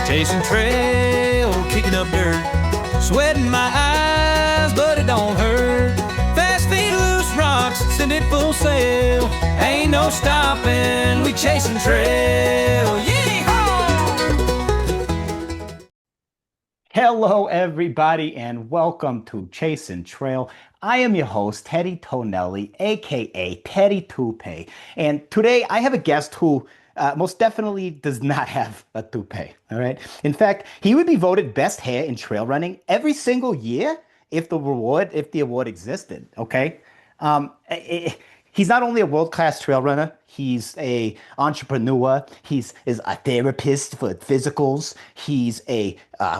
Chasing trail, kicking up dirt, sweating my eyes, but it don't hurt. Fast feet, loose rocks, send it full sail. Ain't no stopping, we chasing trail. Yeehaw! Hello, everybody, and welcome to Chasing Trail. I am your host, Teddy Tonelli, aka Teddy Toupee, and today I have a guest who most definitely does not have a toupee. All right. In fact, he would be voted best hair in trail running every single year if the award existed. Okay. He's not only a world-class trail runner, he's a entrepreneur, he's is a therapist for physicals, he's a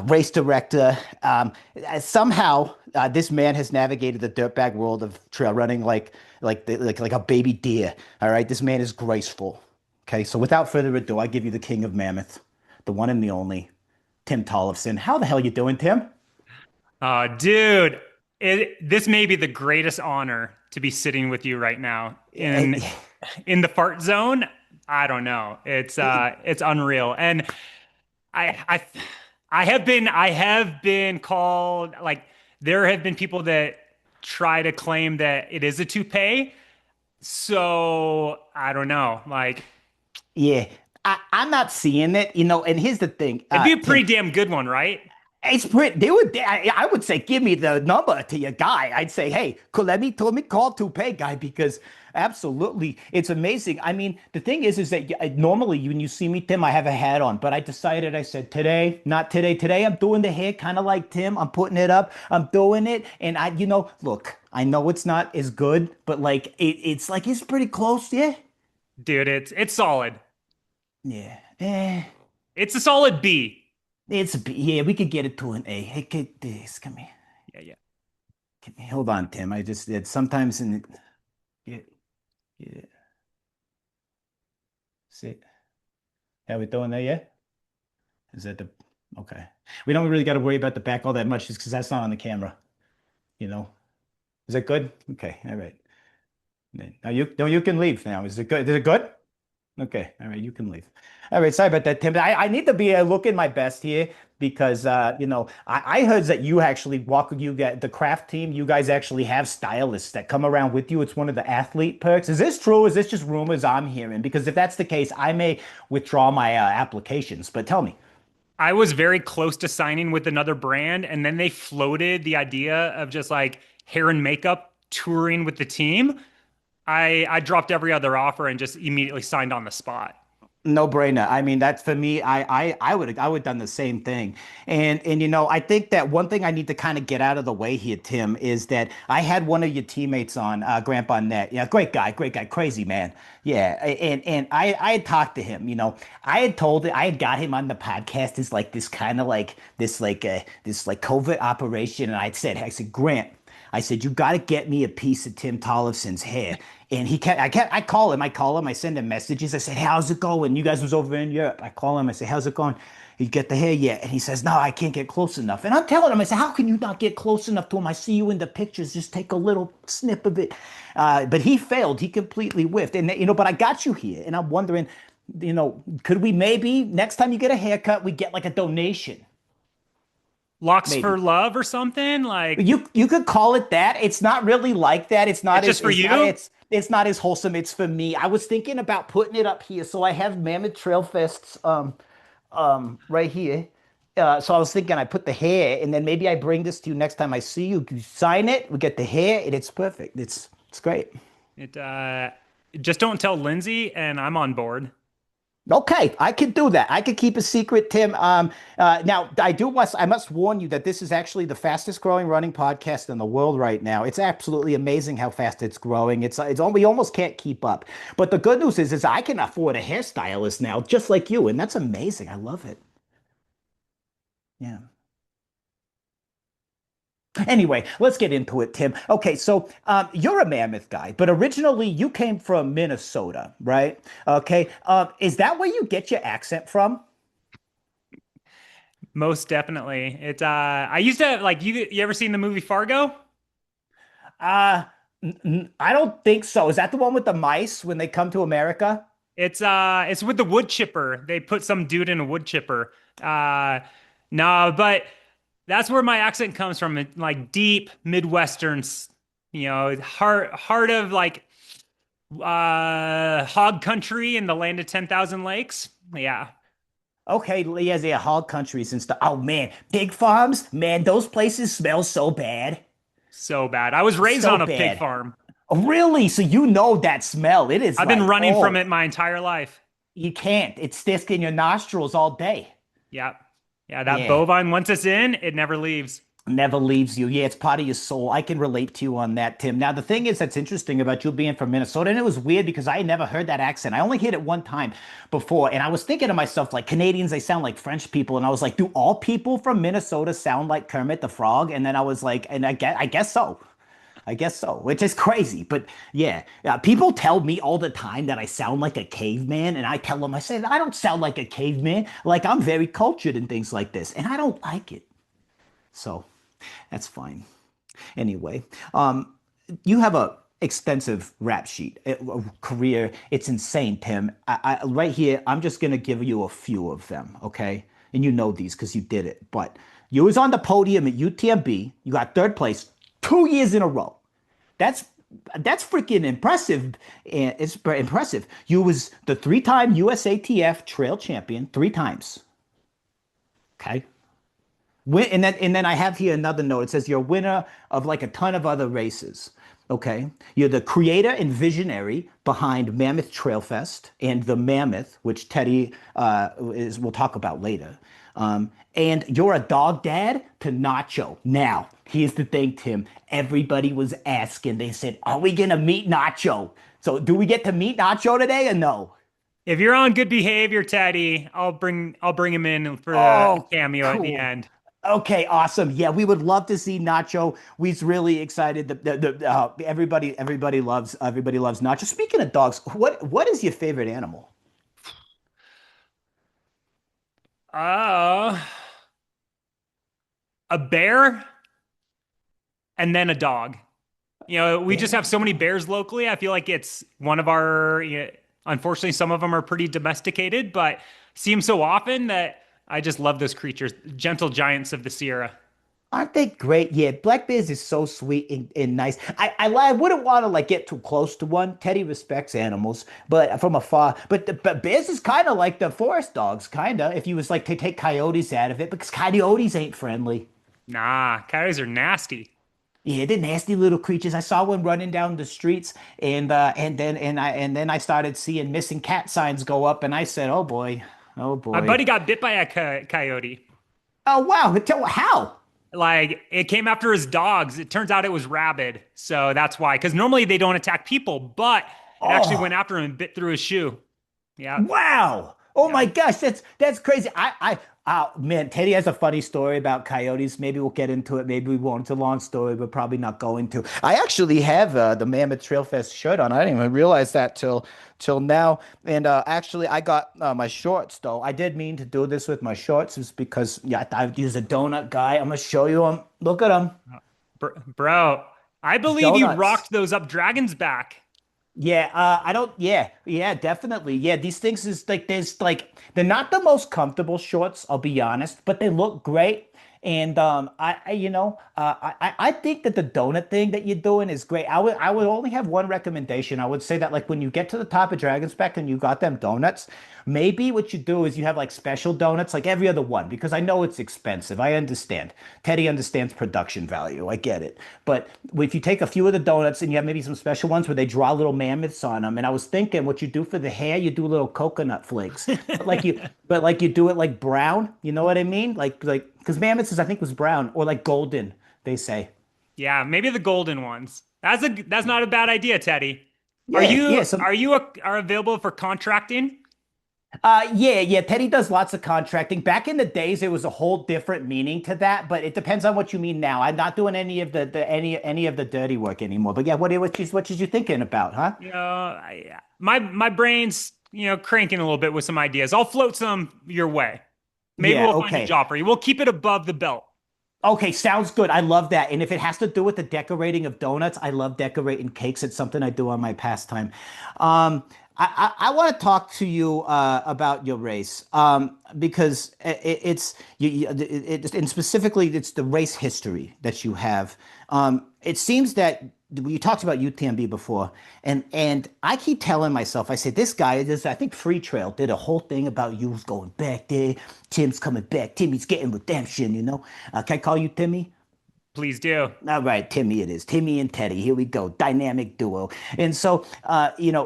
race director. Somehow, this man has navigated the dirtbag world of trail running like a baby deer. All right, this man is graceful. Okay, so without further ado, I give you the king of Mammoth, the one and the only, Tim Tollefson. How the hell you doing, Tim? Dude, this may be the greatest honor to be sitting with you right now in the fart zone. I don't know. It's unreal. And I I have been called, like, there have been people that try to claim that it is a toupee. So I don't know. Like, Yeah, I'm not seeing it, and here's the thing, it'd be a Tim. pretty damn good one, right? It's pretty. I would say, give me the number to your guy. I'd say, hey, let me call Toupee guy because absolutely, it's amazing. I mean, the thing is that normally when you see me, Tim, I have a hat on, but I said today, not today. Today, I'm doing the hair kind of like Tim. I'm putting it up. I'm doing it, and look, I know it's not as good, but like it's pretty close, yeah. Dude, it's solid. Yeah. It's a solid B. It's a B. Yeah, we could get it to an A. Hey, get this. Come here. Yeah, yeah. Hold on, Tim. I just did sometimes in yeah, yeah. Sit. How we doing there yet? Is that the okay? We don't really got to worry about the back all that much, just because that's not on the camera. You know. Is that good? Okay. All right. Now you can leave now. Is it good? Is it good? Okay, all right, you can leave. All right, sorry about that, Tim. I need to be looking my best here because I heard that you actually walk you get the craft team. You guys actually have stylists that come around with you. It's one of the athlete perks. Is this true? Is this just rumors I'm hearing? Because if that's the case, I may withdraw my applications. But tell me. I was very close to signing with another brand, and then they floated the idea of just like hair and makeup touring with the team. I dropped every other offer and just immediately signed on the spot. No brainer. I mean, that's for me. I would done the same thing. And I think that one thing I need to kind of get out of the way here, Tim, is that I had one of your teammates on, Grant Bonnet. Yeah, great guy, crazy man. Yeah, and I had talked to him. I had got him on the podcast as like this kind of like this like covert operation, and I said, Grant. I said, you got to get me a piece of Tim Tollefson's hair. And I call him, I send him messages. I said, hey, how's it going? You guys was over in Europe. I call him, I say, how's it going? You get the hair yet? And he says, no, I can't get close enough. And I'm telling him, I said, how can you not get close enough to him? I see you in the pictures. Just take a little snip of it. But he failed. He completely whiffed. And, but I got you here. And I'm wondering, could we maybe, next time you get a haircut, we get like a donation? Locks Maybe. for love or something like. You could call it that. It's not really like that. It's not It's just for it's you. not, it's not as wholesome. It's for me. I was thinking about putting it up here. So I have Mammoth Trailfests right here. So I was thinking I put the hair and then maybe I bring this to you next time I see you. You sign it, we get the hair, and it's perfect. It's great. It just don't tell Lindsay, and I'm on board. Okay, I can do that. I can keep a secret, Tim. Now I must warn you that this is actually the fastest growing running podcast in the world right now. It's absolutely amazing how fast it's growing. We almost can't keep up. But the good news is I can afford a hairstylist now, just like you, and that's amazing. I love it. Yeah. Anyway, let's get into it, Tim. Okay, so you're a Mammoth guy, but originally you came from Minnesota, right? Okay, is that where you get your accent from? Most definitely. I used to like you ever seen the movie Fargo? Uh, I don't think so. Is that the one with the mice when they come to America? It's with the wood chipper. They put some dude in a wood chipper. No, but that's where my accent comes from. Like deep Midwestern, heart of like hog country in the land of 10,000 lakes. Yeah, Okay, yeah, yeah, hog countries and stuff. Oh man, pig farms, man, those places smell so bad. so bad. I was raised So on a pig bad. farm. Oh, really? So you know that smell. It is I've been like, running from oh, it my entire life. you can't. It sticks in your nostrils all day. Yeah. Yeah, that Yeah. bovine, once it's in, it never leaves. Never leaves you. Yeah, it's part of your soul. I can relate to you on that, Tim. Now, the thing is that's interesting about you being from Minnesota, and it was weird because I never heard that accent. I only heard it one time before, and I was thinking to myself, like, Canadians, they sound like French people, and I was like, do all people from Minnesota sound like Kermit the Frog? And then I was like, and I guess so. I guess so, which is crazy. But yeah, people tell me all the time that I sound like a caveman, and I tell them, I say, I don't sound like a caveman. Like, I'm very cultured and things like this, and I don't like it. So that's fine. Anyway, you have a extensive rap sheet, a career. It's insane, Tim. Right here, I'm just gonna give you a few of them, okay? And you know these because you did it. But you was on the podium at UTMB. You got third place 2 years in a row. That's that's freaking impressive. It's impressive. You was the three-time USATF trail champion 3 times. Okay. And then I have here another note. It says you're a winner of like a ton of other races. Okay. You're the creator and visionary behind Mammoth Trailfest and the Mammoth, which Teddy we'll talk about later. And you're a dog dad to Nacho. Now, here's the thing, Tim. Everybody was asking. They said, "Are we gonna meet Nacho?" So, do we get to meet Nacho today or no? If you're on good behavior, Teddy, I'll bring him in for the Oh, cameo at the cool. end. Okay, awesome. Yeah, we would love to see Nacho. We's really excited. Everybody loves Nacho. Speaking of dogs, what is your favorite animal? Uh, a bear and then a dog. We just have Bear. so many bears locally. I feel like it's one of our, unfortunately, some of them are pretty domesticated, but see them so often that I just love those creatures, gentle giants of the Sierra. Aren't they great? Yeah, black bears is so sweet and nice. I wouldn't want to like get too close to one. Teddy respects animals, but from afar. But bears is kind of like the forest dogs, kind of. If you was like to take coyotes out of it, because coyotes ain't friendly. Nah, coyotes are nasty. Yeah, they're nasty little creatures. I saw one running down the streets, and then I started seeing missing cat signs go up, and I said, "Oh boy, oh My boy, buddy got bit by a coyote. oh wow." How? Like it came after his dogs. It turns out it was rabid. So that's why. Because normally they don't attack people, but it actually went Oh, after him and bit through his shoe. Yeah. wow. Oh Yeah. my gosh, that's crazy. Man, Teddy has a funny story about coyotes. Maybe we'll get into it. Maybe we won't. It's a long story. We're probably not going to. I actually have the Mammoth Trailfest shirt on. I didn't even realize that till now. And actually, I got my shorts though. I did mean to do this with my shorts, is because yeah, I use a donut guy. I'm gonna show you them. Look at them, Bro, I believe you donuts. rocked those up dragons back. Yeah, I don't. Yeah, yeah, definitely. Yeah, these things is like there's like they're not the most comfortable shorts. I'll be honest, but they look great. And I think that the donut thing that you're doing is great. I would only have one recommendation. I would say that like when you get to the top of Dragon Spec and you got them donuts, maybe what you do is you have like special donuts like every other one because I know it's expensive. I understand. Teddy understands production value. I get it. But if you take a few of the donuts and you have maybe some special ones where they draw little mammoths on them, and I was thinking what you do for the hair, you do little coconut flakes, but like you do it like brown. You know what I mean? Like because mammoths is I think was brown or like golden. They say. Yeah, maybe the golden ones. That's not a bad idea, Teddy. Are Yeah, you yeah. So are you are available for contracting? Yeah, yeah. Teddy does lots of contracting. Back in the days, there was a whole different meaning to that, but it depends on what you mean now. I'm not doing any of any of the dirty work anymore. But yeah, what is you thinking about, huh? My brain's cranking a little bit with some ideas. I'll float some your way. Maybe Yeah, we'll find a okay. job for you. We'll keep it above the belt. Okay, sounds good. I love that. And if it has to do with the decorating of donuts, I love decorating cakes. It's something I do on my pastime. Um, I want to talk to you about your race because it's and specifically it's the race history that you have. It seems that you talked about UTMB before, and I keep telling myself, I said this guy, this I think Free Trail did a whole thing about you going back there. Tim's coming back. Timmy's getting redemption. Can I call you Timmy? Please do. All right, Timmy, it is. Timmy and Teddy. Here we go. Dynamic duo. And so, you're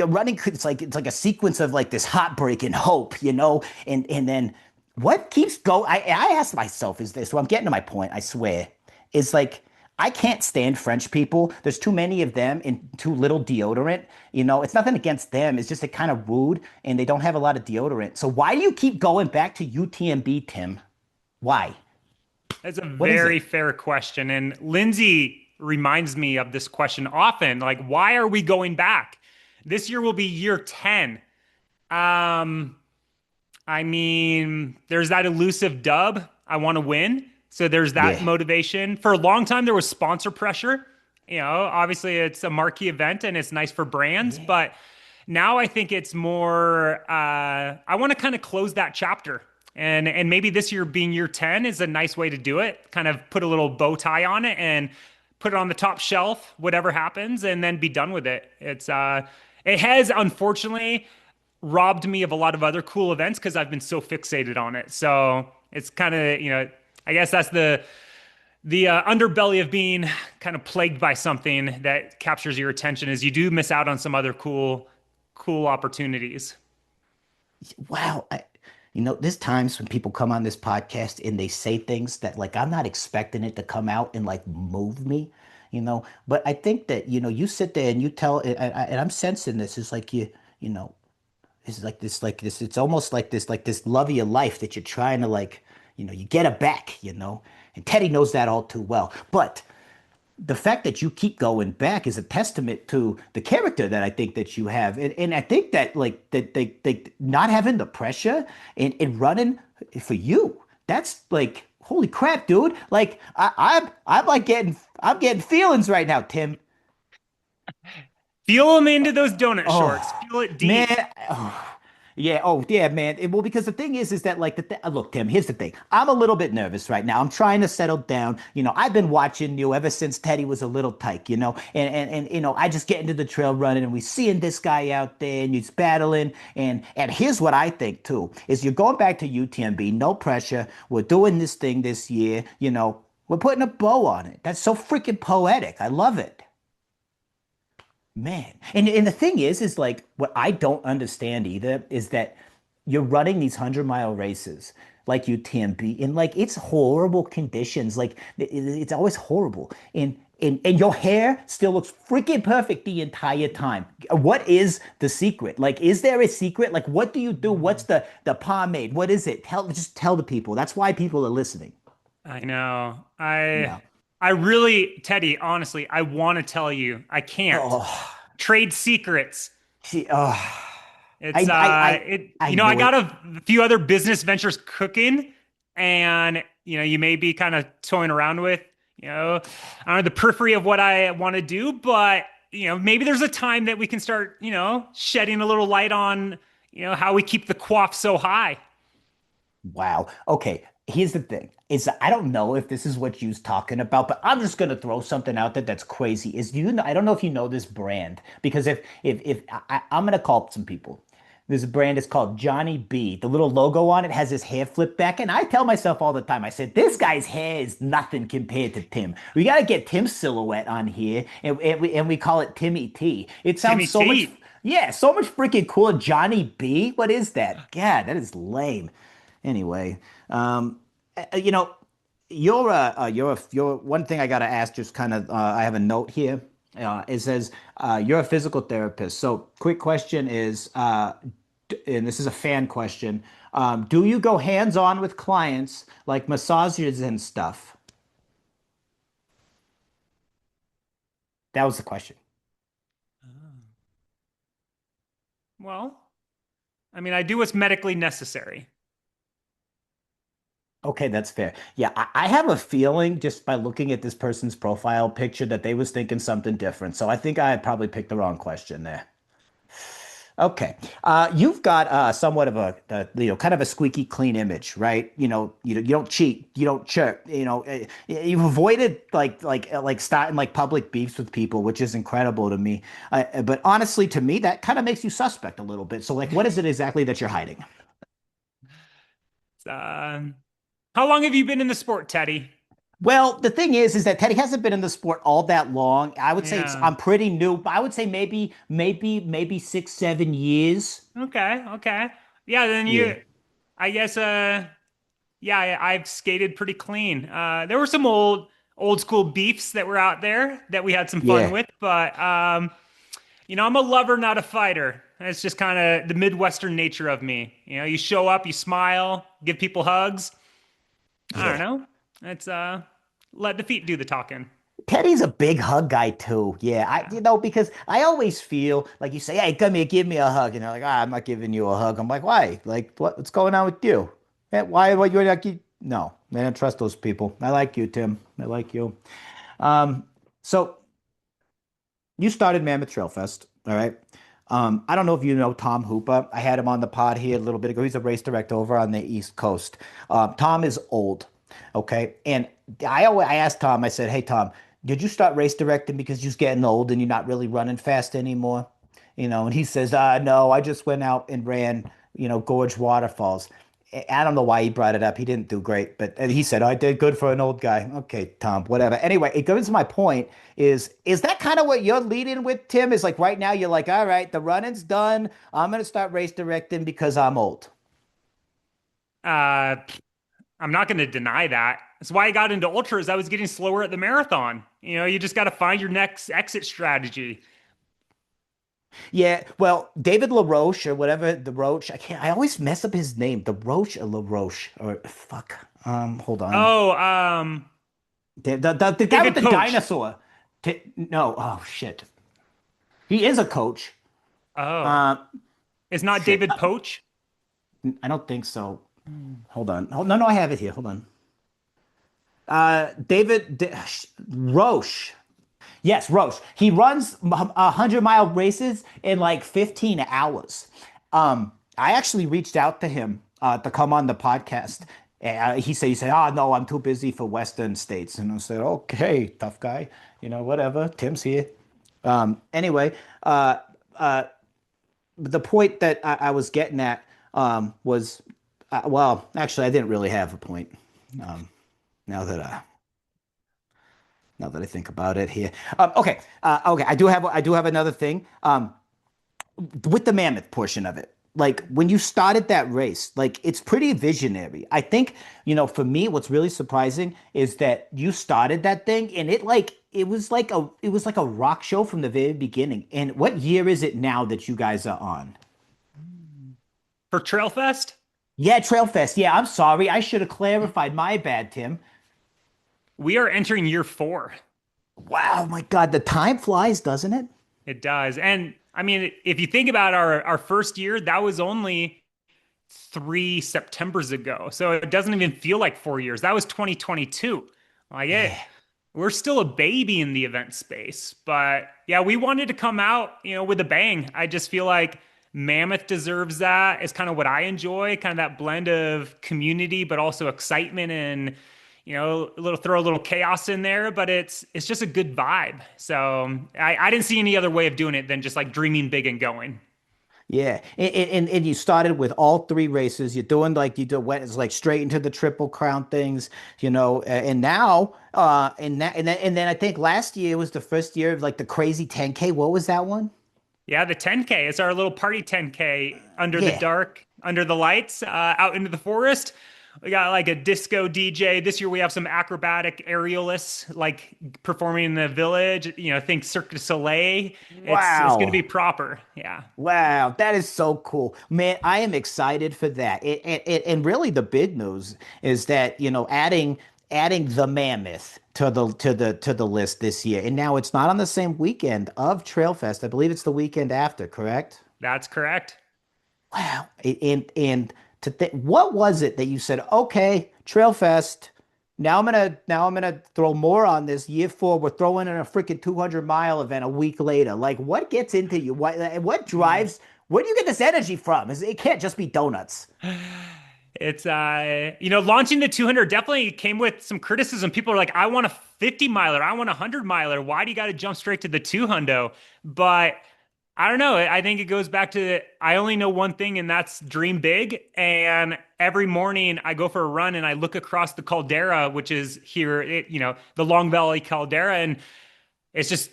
running. It's like a sequence of like this heartbreak and hope, and then what keeps going? I ask myself, is this? Well, I'm getting to my point. I swear, is like I can't stand French people. There's too many of them and too little deodorant. It's nothing against them. It's just they're kind of rude and they don't have a lot of deodorant. So why do you keep going back to UTMB, Tim? Why? That's a What is very it? fair question. And Lindsay reminds me of this question often. Like, why are we going back? This year will be year 10. Um, I mean, there's that elusive dub. I want to win. So there's that Yeah. motivation. For a long time, there was sponsor pressure. Obviously it's a marquee event and it's nice for brands, Yeah. but now I think it's more, I want to kind of close that chapter. And maybe this year being year 10 is a nice way to do it. Kind of put a little bow tie on it and put it on the top shelf, whatever happens, and then be done with it. It has unfortunately robbed me of a lot of other cool events because I've been so fixated on it. So it's kind of, I guess that's the underbelly of being kind of plagued by something that captures your attention is you do miss out on some other cool opportunities. Wow. There's times when people come on this podcast and they say things that like I'm not expecting it to come out and like move me. But I think that, you sit there and you tell, and I'm sensing this. It's like you know, it's like this. It's almost like this love of your life that you're trying to like, you get it back. And Teddy knows that all too well. But the fact that you keep going back is a testament to the character that I think that you have. And I think that like that they not having the pressure and running for you, that's like holy crap, dude. Like I'm like I'm getting feelings right now, Tim. Feel them into those donut shorts. Oh Feel it man. deep. Oh, yeah. Oh yeah, man. Well, because the thing is that like look, Tim. Here's the thing. I'm a little bit nervous right now. I'm trying to settle down. I've been watching you ever since Teddy was a little tyke. And I just get into the trail running, and we seeing this guy out there, and he's battling. And here's what I think too is you're going back to UTMB. No pressure. We're doing this thing this year. We're putting a bow on it. That's so freaking poetic. I love it. Man. And the thing is like what I don't understand either is that you're running these 100-mile races like UTMB in like it's horrible conditions. Like it's always horrible. And your hair still looks freaking perfect the entire time. What is the secret? Like, is there a secret? Like, what do you do? What's the pomade? What is it? Just tell the people. That's why people are listening. I know. Yeah. I really, Teddy, honestly, I want to tell you, I can't. Oh, Trade secrets. see, oh, It's I I knew got it. a few other business ventures cooking and you may be kind of toying around with, I don't know the periphery of what I want to do, but maybe there's a time that we can start, shedding a little light on, how we keep the quaff so high. Wow. Okay. Here's the thing. Is I don't know if this is what you're talking about, but I'm just gonna throw something out there that's crazy. I don't know if you know this brand because if I'm gonna call some people. There's a brand. It's called Johnny B. The little logo on it has his hair flipped back, and I tell myself all the time. I said this guy's hair is nothing compared to Tim. We gotta get Tim's silhouette on here, and we call it Timmy T. It sounds Timmy so much. T. Yeah, so much freaking cool. Johnny B. What is that? God, that is lame. Anyway, you know, you're one thing I gotta ask. Just kind of, I have a note here. It says you're a physical therapist. So, quick question is, and this is a fan question. Do you go hands-on with clients like massages and stuff? That was the question. Well, I mean, I do what's medically necessary. Okay, that's fair. Yeah, I have a feeling just by looking at this person's profile picture that they was thinking something different. So I think I probably picked the wrong question there. Okay. You've got somewhat of kind of a squeaky clean image, right? You don't cheat, you don't chirp, you've avoided like starting like public beefs with people, which is incredible to me. But honestly, to me, that kind of makes you suspect a little bit. So, like, what is it exactly that you're hiding? Um, how long have you been in the sport, Teddy? Well, the thing is that Teddy hasn't been in the sport all that long. I would say Yeah. I'm pretty new. I would say maybe 6, 7 years. Okay. Okay. Yeah. Then Yeah. I guess, yeah, I've skated pretty clean. There were some old school beefs that were out there that we had some fun Yeah. with, but, I'm a lover, not a fighter. It's just kind of the Midwestern nature of me. You show up, you smile, give people hugs. I don't Yeah. know. It's, let the feet do the talking. Teddy's a big hug guy too. Yeah, Yeah. because I always feel like you say, "Hey, come here, give me a hug," and they're like, "I'm not giving you a hug." I'm like, "Why? Like, what's going on with you? Why you're not?" No, I don't trust those people. I like you, Tim. I like you. Um, so you started Mammoth Trailfest, all right? I don't know if you know Tom Hooper. I had him on the pod here a little bit ago. He's a race director over on the East Coast. Tom is old, okay? And I asked Tom, I said, "Hey, Tom, did you start race directing because you're getting old and you're not really running fast anymore?" And he says, "No, I just went out and ran, gorge waterfalls." I don't know why he brought it up. He didn't do great, but he said, "I did good for an old guy." Okay, Tom, whatever. Anyway, it goes to my point is that kind of what you're leading with, Tim? Is like right now you're like, all right, the running's done. I'm gonna start race directing because I'm old. Uh, I'm not going to deny that. That's why I got into ultras. I was getting slower at the marathon. You just got to find your next exit strategy. Yeah, well, David LaRoche or whatever, the Roche, I always mess up his name. The Roche or LaRoche or fuck. Hold on. Oh, The guy with David the Poach. dinosaur. No, oh shit. He is a coach. Oh, Uh, it's not shit. David Poach. I don't think so. Hold on. No, no, I have it here. Hold on. David Roche. Yes, Roche. He runs 100-mile races in like 15 hours. I actually reached out to him to come on the podcast. He said, "Oh no, I'm too busy for Western states." And I said, "Okay, tough guy. Whatever. Tim's here." Anyway, uh, uh, the point that I was getting at was, well, actually, I didn't really have a point. Um, now that I think about it here. Okay, okay, I do have another thing. With the mammoth portion of it, like when you started that race, like it's pretty visionary. I think, for me, what's really surprising is that you started that thing and it was like a rock show from the very beginning. And what year is it now that you guys are on? For Trailfest, Yeah, Trailfest. Yeah, I'm sorry. I should have clarified. My bad, Tim. we are entering year 4. Wow, my God, the time flies, doesn't it? It does. And I mean, if you think about our first year, that was only 3 Septembers ago. So it doesn't even feel like 4 years. That was 2022. Like it, Yeah. we're still a baby in the event space. But yeah, we wanted to come out, with a bang. I just feel like Mammoth deserves that. It's kind of what I enjoy, kind of that blend of community, but also excitement and throw a little chaos in there, but it's just a good vibe. So I didn't see any other way of doing it than just like dreaming big and going. Yeah, and you started with all three races. You're doing like you do went it's like straight into the triple crown things, and now and then I think last year was the first year of like the crazy 10K. What was that one? Yeah, the 10K. It's our little party 10K under the Yeah. dark, under the lights, out into the forest. We got like a disco DJ. This year we have some acrobatic aerialists like performing in the village. Think Cirque du Soleil. It's going to be Wow. proper. Yeah. Wow, that is so cool. Man, I am excited for that. And really the big news is that, adding the Mammoth to the list this year. And now it's not on the same weekend of Trailfest. I believe it's the weekend after, correct? That's correct. Wow. And what was it that you said, okay, Trailfest, now I'm gonna throw more on this. Year four, we're throwing in a freaking 200-mile event a week later. Like, what gets into you? What Mm. drives? Where do you get this energy from? It can't just be donuts. It's launching the 200 definitely came with some criticism. People are like, I want a 50 miler, I want a 100 miler. Why do you got to jump straight to the 200? But I don't know. I think it goes back to I only know one thing, and that's dream big. And every morning I go for a run and I look across the caldera, which is here, the Long Valley caldera, and it's just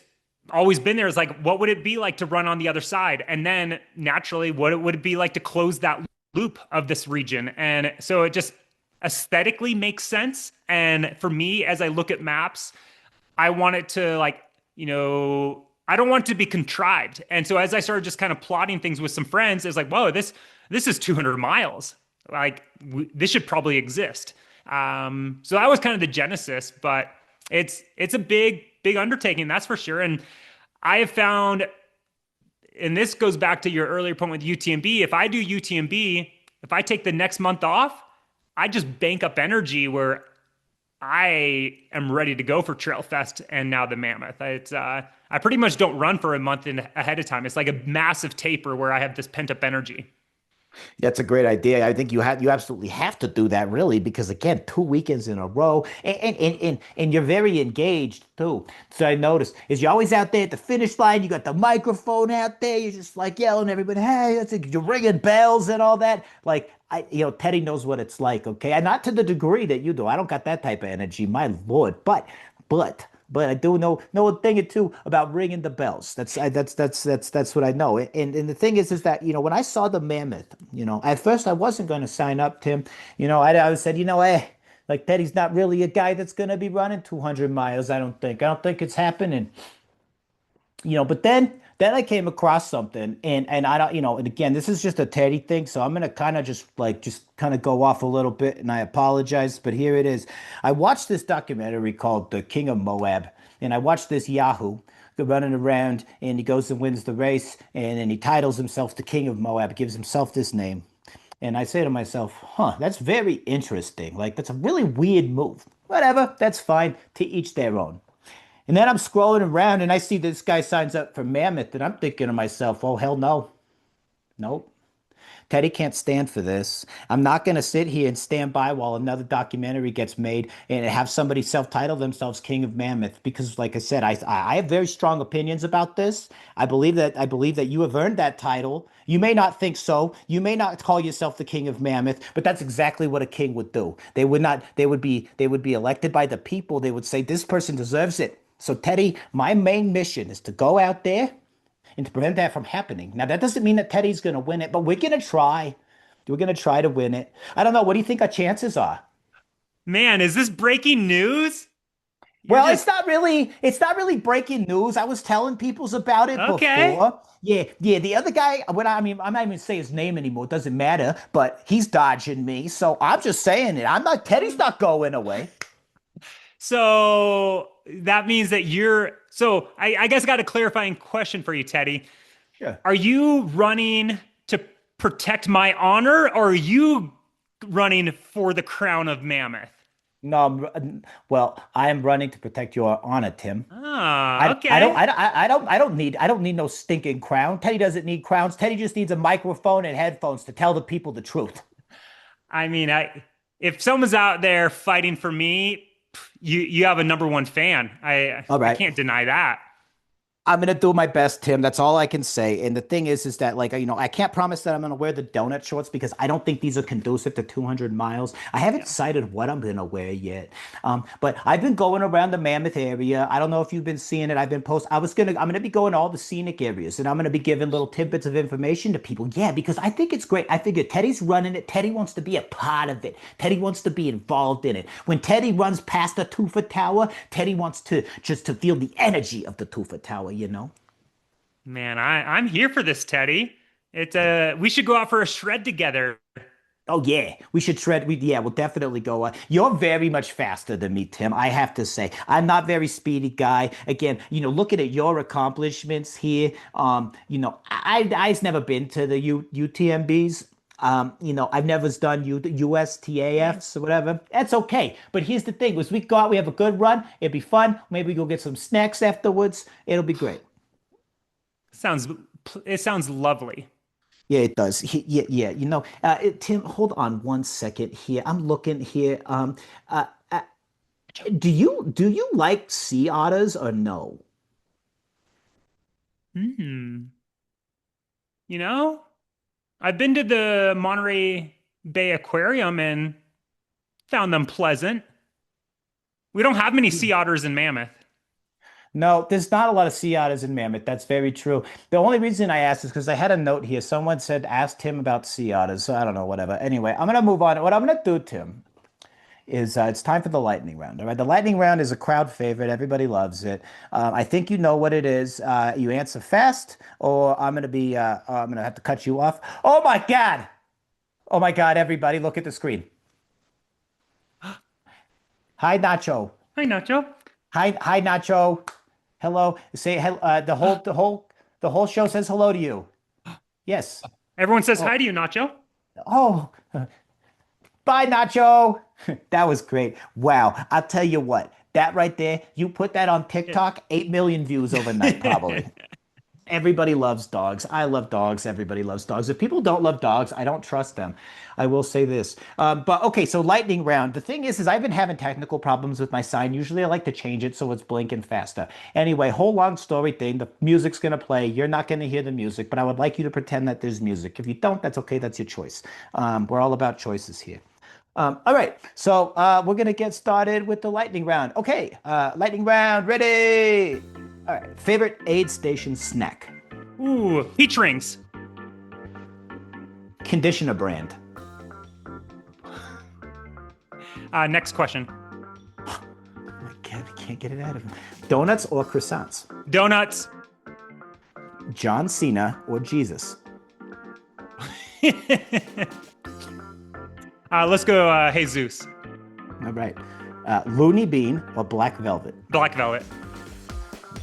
always been there. It's like, what would it be like to run on the other side? And then naturally, what would it be like to close that loop of this region? And so it just aesthetically makes sense. And for me, as I look at maps, I want it to I don't want it to be contrived. And so as I started just kind of plotting things with some friends, it's like, whoa, this is 200 miles. Like this should probably exist. So that was kind of the genesis, but it's a big undertaking, that's for sure. And I have found, and this goes back to your earlier point with UTMB, if I do UTMB, if I take the next month off, I just bank up energy where I am ready to go for Trailfest and now the Mammoth. I pretty much don't run for a month ahead of time. It's like a massive taper where I have this pent up energy. That's a great idea. I think you absolutely have to do that really because again, 2 weekends in a row and you're very engaged too. So I noticed is you're always out there at the finish line, you got the microphone out there, you're just like yelling at everybody, hey, you're ringing bells and all that. Like Teddy knows what it's like, okay? And not to the degree that you do. I don't got that type of energy, my Lord. But but I do know a thing or two about ringing the bells. That's what I know. And the thing is that when I saw the Mammoth, at first I wasn't going to sign up, Tim. I said, like Teddy's not really a guy that's going to be running 200 miles. I don't think. I don't think it's happening. But then I came across something and I don't, and again, this is just a Teddy thing, so I'm gonna kind of just kind of go off a little bit and I apologize, but here it is. I watched this documentary called The King of Moab, and I watched this Yahoo running around and he goes and wins the race and then he titles himself the King of Moab, gives himself this name. And I say to myself, huh, that's very interesting. Like, that's a really weird move. Whatever, that's fine. To each their own. And then I'm scrolling around and I see this guy signs up for Mammoth, and I'm thinking to myself, oh, hell no. Nope. Teddy can't stand for this. I'm not going to sit here and stand by while another documentary gets made and have somebody self-title themselves King of Mammoth because, like I said, I have very strong opinions about this. I believe that you have earned that title. You may not think so. You may not call yourself the King of Mammoth, but that's exactly what a king would do. They would not. They would be elected by the people. They would say this person deserves it. So Teddy, my main mission is to go out there and to prevent that from happening. Now, that doesn't mean that Teddy's going to win it, but we're going to try. We're going to try to win it. I don't know. What do you think our chances are? Man, is this breaking news? You're Well, just it's not really breaking news. I was telling peoples about it okay. before. Yeah, yeah. The other guy, I'm not even say his name anymore. It doesn't matter, but he's dodging me. So I'm just saying it. Teddy's not going away. So that means that I guess I got a clarifying question for you, Teddy. Sure. Are you running to protect my honor, or are you running for the crown of Mammoth? No, well, I am running to protect your honor, Tim. Ah, I don't, okay. I don't need no stinking crown. Teddy doesn't need crowns. Teddy just needs a microphone and headphones to tell the people the truth. I mean, if someone's out there fighting for me, you have a number one fan. All I right. can't deny that. I'm gonna do my best, Tim. That's all I can say. And the thing is that like I can't promise that I'm gonna wear the donut shorts because I don't think these are conducive to 200 miles. I haven't Yeah. decided what I'm gonna wear yet. But I've been going around the Mammoth area. I don't know if you've been seeing it. I've been post. I'm gonna be going to all the scenic areas, and I'm gonna be giving little tidbits of information to people. Yeah, because I think it's great. I figure Teddy's running it. Teddy wants to be a part of it. Teddy wants to be involved in it. When Teddy runs past the Tufa Tower, Teddy wants to just to feel the energy of the Tufa Tower. Man, I'm here for this, Teddy. We should go out for a shred together. Oh yeah, we should shred. We'll definitely go. You're very much faster than me, Tim. I have to say, I'm not very speedy guy. Again, looking at your accomplishments here, I's never been to the UTMBs. I've never done USTAFs or whatever. That's okay. But here's the thing: was we go out, we have a good run. It'd be fun. Maybe we go get some snacks afterwards. It'll be great. Sounds it sounds lovely. Yeah, it does. Yeah, yeah. Tim, hold on one second here. I'm looking here. Uh, uh, do you like sea otters or no? Hmm. You know, I've been to the Monterey Bay Aquarium and found them pleasant. We don't have many sea otters in Mammoth. No, there's not a lot of sea otters in Mammoth. That's very true. The only reason I asked is because I had a note here. Someone said, asked him about sea otters. So I don't know, whatever. Anyway, I'm going to move on. What I'm going to do, Tim, is it's time for the lightning round. All right. The lightning round is a crowd favorite. Everybody loves it. I think you know what it is. You answer fast, or I'm going to have to cut you off. Oh my God. Oh my God, everybody, look at the screen. Hi, Nacho. Hi, Nacho. Hi, Nacho. Hello. Say the whole show says hello to you. Yes. Everyone says Oh, hi to you, Nacho. oh, bye, Nacho. That was great. Wow. I'll tell you what, that right there, you put that on TikTok, 8 million views overnight, probably. Everybody loves dogs. I love dogs. Everybody loves dogs. If people don't love dogs, I don't trust them. I will say this. But okay, so lightning round. The thing is I've been having technical problems with my sign. Usually I like to change it so it's blinking faster. Anyway, whole long story thing. The music's going to play. You're not going to hear the music, but I would like you to pretend that there's music. If you don't, that's okay. That's your choice. We're all about choices here. All right, so we're gonna get started with the lightning round. Okay, lightning round, ready? All right, favorite aid station snack, Ooh, peach rings. conditioner brand. Next question. Oh my God, I can't get it out of him. Donuts or croissants? Donuts. John Cena or Jesus? Let's go, Jesus. All right, Looney Bean or Black Velvet? Black Velvet.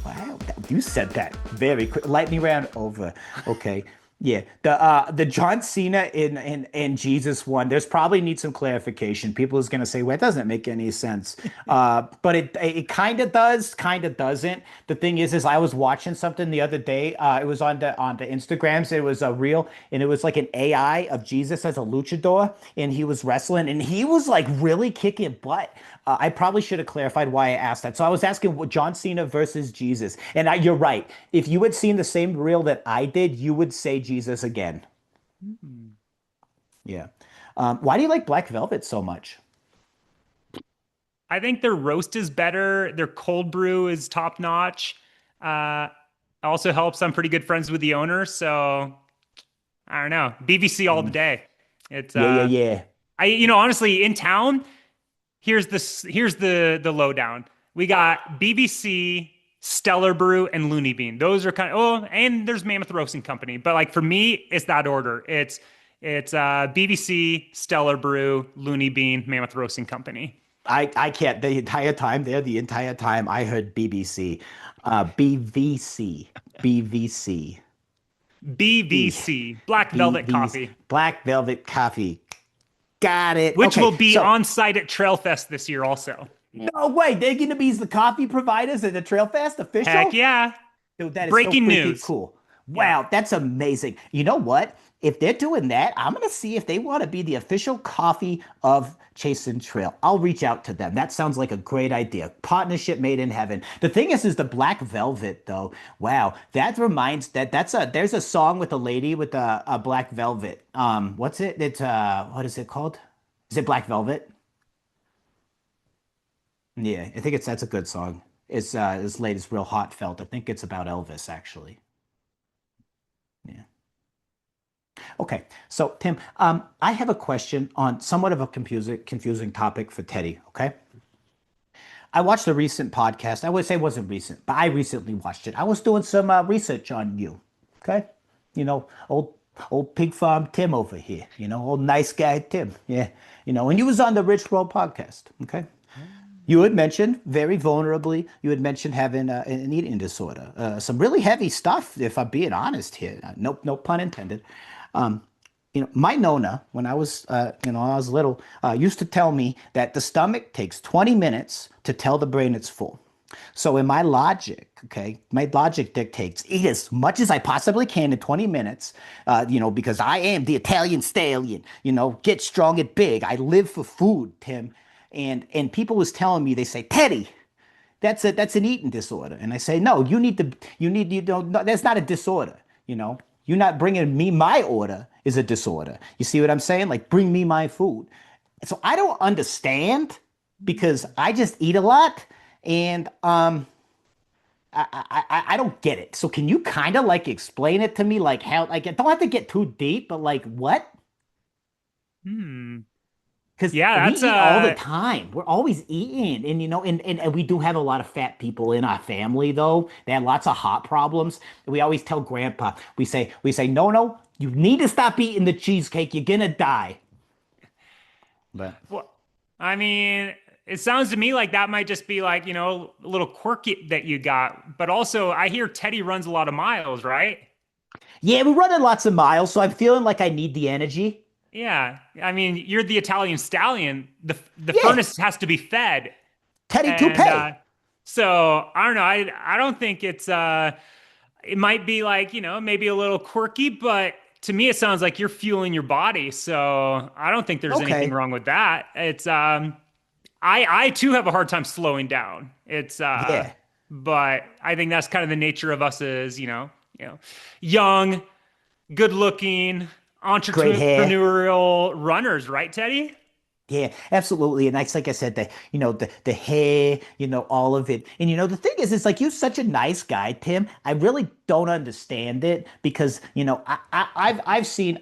Wow, you said that very quick. Lightning round over. Okay. Yeah. The John Cena in Jesus one, there's probably needs some clarification. People is gonna say, well, it doesn't make any sense. But it kind of does, kind of doesn't. The thing is I was watching something the other day. It was on the Instagrams. It was a reel, and it was like an AI of Jesus as a luchador, and he was wrestling, and he was like really kicking butt. I probably should have clarified why I asked that. So I was asking what John Cena versus Jesus. And you're right. If you had seen the same reel that I did, you would say Jesus again. Yeah. Why do you like Black Velvet so much? I think their roast is better. Their cold brew is top notch. Also helps. I'm pretty good friends with the owner, so I don't know. BVC all the day. It's Yeah, yeah, yeah. honestly in town. Here's the lowdown. We got BBC, Stellar Brew, and Looney Bean. Those are and there's Mammoth Roasting Company. But like for me, it's that order. It's BBC, Stellar Brew, Looney Bean, Mammoth Roasting Company. I can't. The entire time I heard BBC. BVC. BVC. B. BVC, Black Velvet BVC. Coffee, Black Velvet Coffee. Got it. which Okay, will be so on site at Trailfest this year also. no way. They're gonna be the coffee providers at the Trailfest Heck official? yeah. Dude, that is so Breaking freaking news. cool. Yeah. Wow, that's amazing. You know what? If they're doing that, I'm gonna see if they want to be the official coffee of Chasin Trail. I'll reach out to them. That sounds like a great idea. Partnership made in heaven. The thing is the Black Velvet though. Wow, that reminds there's a song with a lady with a black velvet. What's it? It's what is it called? Is it Black Velvet? Yeah, I think that's a good song. It's this lady's real hot felt. I think it's about Elvis actually. Yeah. Okay, so Tim, I have a question on somewhat of a confusing topic for Teddy. Okay, I watched a recent podcast. I would say it wasn't recent, but I recently watched it. I was doing some research on you. Okay, old pig farm Tim over here. Old nice guy Tim. Yeah, and you was on the Rich Roll podcast. Okay. You had mentioned very vulnerably, you had mentioned having an eating disorder, some really heavy stuff, if I'm being honest here. No pun intended. Um, my Nona, when I was, when I was little, used to tell me that the stomach takes 20 minutes to tell the brain it's full. So in my logic, okay, my logic dictates eat as much as I possibly can in 20 minutes, because I am the Italian stallion, get strong and big. I live for food, Tim. And people was telling me, they say, Teddy, that's an eating disorder. And I say, no, you don't, no, that's not a disorder. You're not bringing me my order is a disorder. You see what I'm saying? Like, bring me my food. So I don't understand because I just eat a lot and I don't get it. So can you kind of like explain it to me? Like how, like, I don't have to get too deep, but like what? Hmm. Because Yeah, we that's eat all the time. We're always eating. And, and we do have a lot of fat people in our family, though. They have lots of heart problems. And we always tell grandpa, we say, no, no, you need to stop eating the cheesecake. You're gonna die. But well, I mean, it sounds to me like that might just be like, a little quirky that you got. But also, I hear Teddy runs a lot of miles, right? yeah, we're running lots of miles, so I'm feeling like I need the energy. Yeah. I mean, you're the Italian stallion. The Yeah, furnace has to be fed. Teddy And Toupee. so I don't know. I don't think it might be like, maybe a little quirky, but to me it sounds like you're fueling your body. So I don't think there's anything Okay. wrong with that. It's I too have a hard time slowing down. It's Yeah. but I think that's kind of the nature of us as, young, good looking, Great hair. entrepreneurial runners, right, Teddy? Yeah, absolutely. And that's like I said, the hair, all of it. And the thing is, it's like you're such a nice guy, Tim. I really don't understand it because, I've seen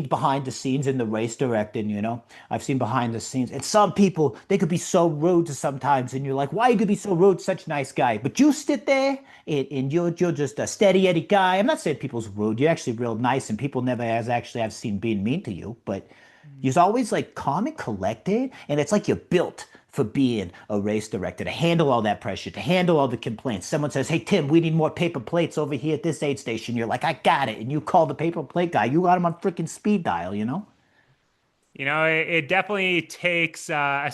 behind the scenes in the race directing, I've seen behind the scenes. And some people, they could be so rude to sometimes, and you're like, why you could be so rude, such a nice guy. But you sit there and you're just a steady Eddie guy. I'm not saying people's rude. You're actually real nice, and people never has actually have seen being mean to you, but you're always like calm and collected, and it's like you're built for being a race director to handle all that pressure, to handle all the complaints. Someone says, "Hey Tim, we need more paper plates over here at this aid station." You're like, "I got it," and you call the paper plate guy. You got him on freaking speed dial. It definitely takes a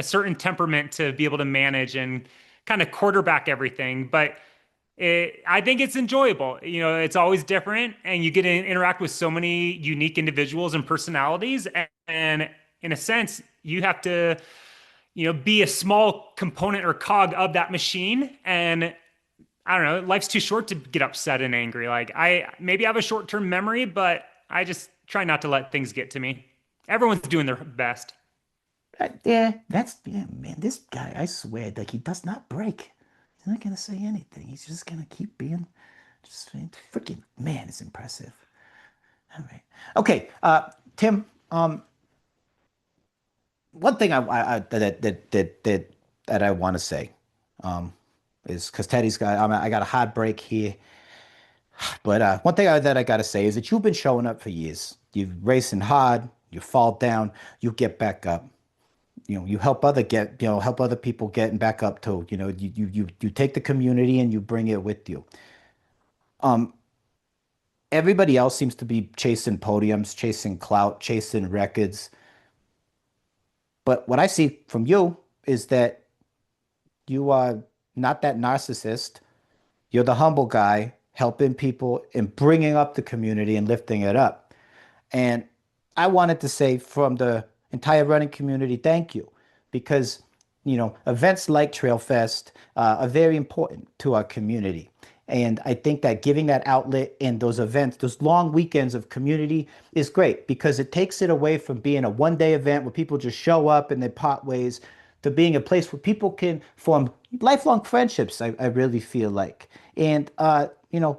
certain temperament to be able to manage and kind of quarterback everything. But I think it's enjoyable. It's always different, and you get to interact with so many unique individuals and personalities. And in a sense, you have to, be a small component or cog of that machine. And I don't know, life's too short to get upset and angry. Like I maybe have a short-term memory, but I just try not to let things get to me. Everyone's doing their best. Yeah, yeah, man. This guy, I swear, like he does not break. He's not gonna say anything. He's just gonna keep being, just freaking man. It's impressive. All right. Okay, Tim. One thing that I want to say, is because Teddy's got I got a hot break here, but one thing that I gotta say is that you've been showing up for years. You're racing hard. You fall down. You get back up. You help other people getting back up too. You take the community and you bring it with you. Um, Everybody else seems to be chasing podiums, chasing clout, chasing records. But what I see from you is that you are not that narcissist. You're the humble guy, helping people and bringing up the community and lifting it up. And I wanted to say from the entire running community, thank you, because events like Trailfest are very important to our community. And I think that giving that outlet in those events, those long weekends of community, is great because it takes it away from being a one-day event where people just show up and they part ways to being a place where people can form lifelong friendships. I really feel like, and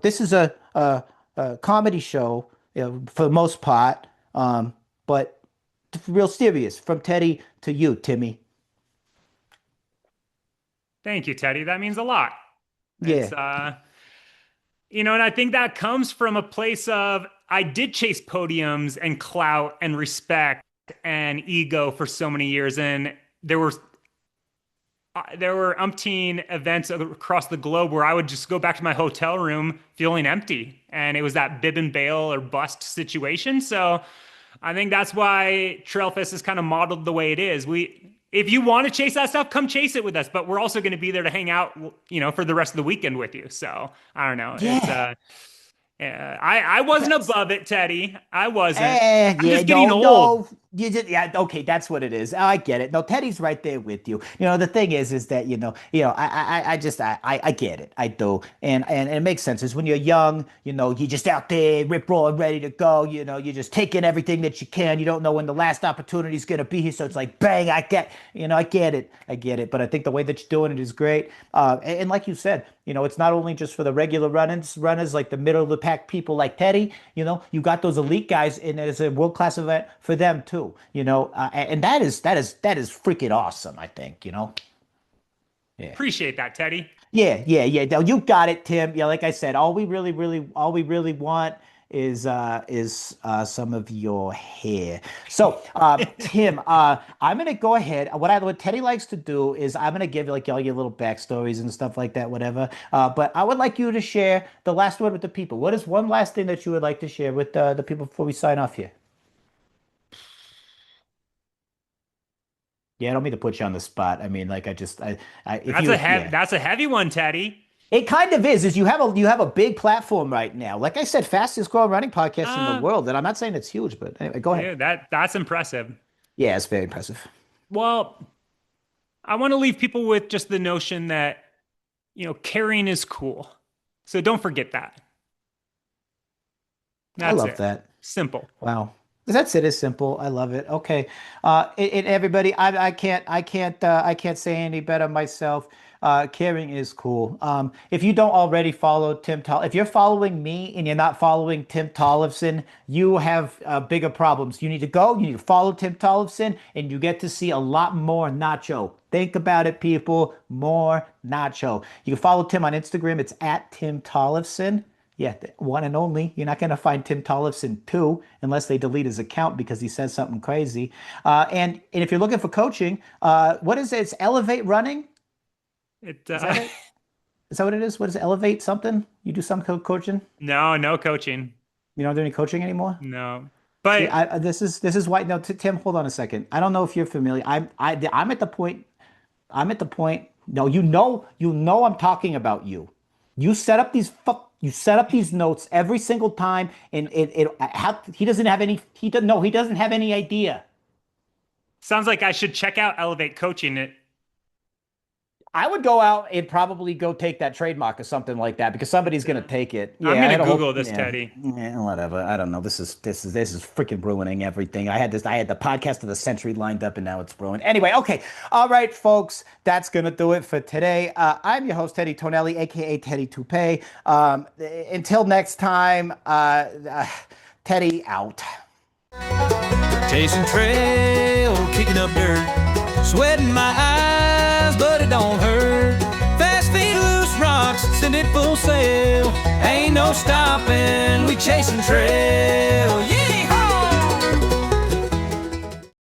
this is a comedy show, for the most part, but real serious from Teddy to you, Timmy. Thank you, Teddy. That means a lot. It's Yeah. and I think that comes from a place of I did chase podiums and clout and respect and ego for so many years, and there were umpteen events across the globe where I would just go back to my hotel room feeling empty, and it was that bib and bail or bust situation. So I think that's why Trailfest is kind of modeled the way it is. If you want to chase that stuff, come chase it with us. But we're also going to be there to hang out, for the rest of the weekend with you. So I don't know. Yeah. I wasn't above it, Teddy. I wasn't. I'm Yeah, just getting no, old. no. You just, yeah, okay, that's what it is. I get it. No, Teddy's right there with you. The thing is that I get it. I do, and it makes sense. Is when you're young, you're just out there, rip roaring, ready to go. You're just taking everything that you can. You don't know when the last opportunity is gonna be here, so it's like bang. I get it. But I think the way that you're doing it is great. And like you said, it's not only just for the regular runners like the middle of the pack people like Teddy. You got those elite guys, and it's a world class event for them too. And that is freaking awesome. I think. Yeah. Appreciate that, Teddy. Yeah. No, you got it, Tim. Yeah, like I said, all we really want is some of your hair. So, Tim, I'm gonna go ahead. What Teddy likes to do is I'm gonna give like all your little backstories and stuff like that, whatever. But I would like you to share the last word with the people. What is one last thing that you would like to share with the people before we sign off here? Yeah, I don't mean to put you on the spot. I mean, like if That's a heavy one, Teddy. It kind of is you have a big platform right now. Like I said, fastest growing running podcast in the world. And I'm not saying it's huge, but anyway, go ahead. Yeah, that's impressive. Yeah, it's very impressive. Well, I want to leave people with just the notion that, caring is cool. So don't forget that. I love that. Simple. Wow. That's it. It's simple. I love it. Okay. And everybody, I can't say any better myself. Caring is cool. If you don't already follow if you're following me and you're not following Tim Tollefson, you have bigger problems. You need to follow Tim Tollefson, and you get to see a lot more Nacho. Think about it, people. More Nacho. You can follow Tim on Instagram. It's at Tim Tollefson. Yeah, the one and only. You're not going to find Tim Tollefson 2 unless they delete his account because he says something crazy. And if you're looking for coaching, what is it? It's Elevate Running? Is that it? Is that what it is? What is it? Elevate something? You do some coaching? No coaching. You don't do any coaching anymore? No. But this is why. No, Tim, hold on a second. I don't know if you're familiar. I'm at the point. No, I'm talking about you. You set up these notes every single time, and he doesn't have any idea. Sounds like I should check out Elevate Coaching. I would go out and probably go take that trademark or something like that because somebody's going to take it. Yeah, I'm going to Google this, Teddy. Yeah, whatever. I don't know. This is freaking ruining everything. I had the podcast of the century lined up, and now it's ruined. Anyway, okay. All right, folks. That's going to do it for today. I'm your host, Teddy Tonelli, a.k.a. Teddy Toupee. Until next time, Teddy out. Chasing trail, kicking up dirt, sweating my eyes, but it don't hurt. Fast feet, loose rocks, send it full sail. Ain't no stopping, we chasing trail.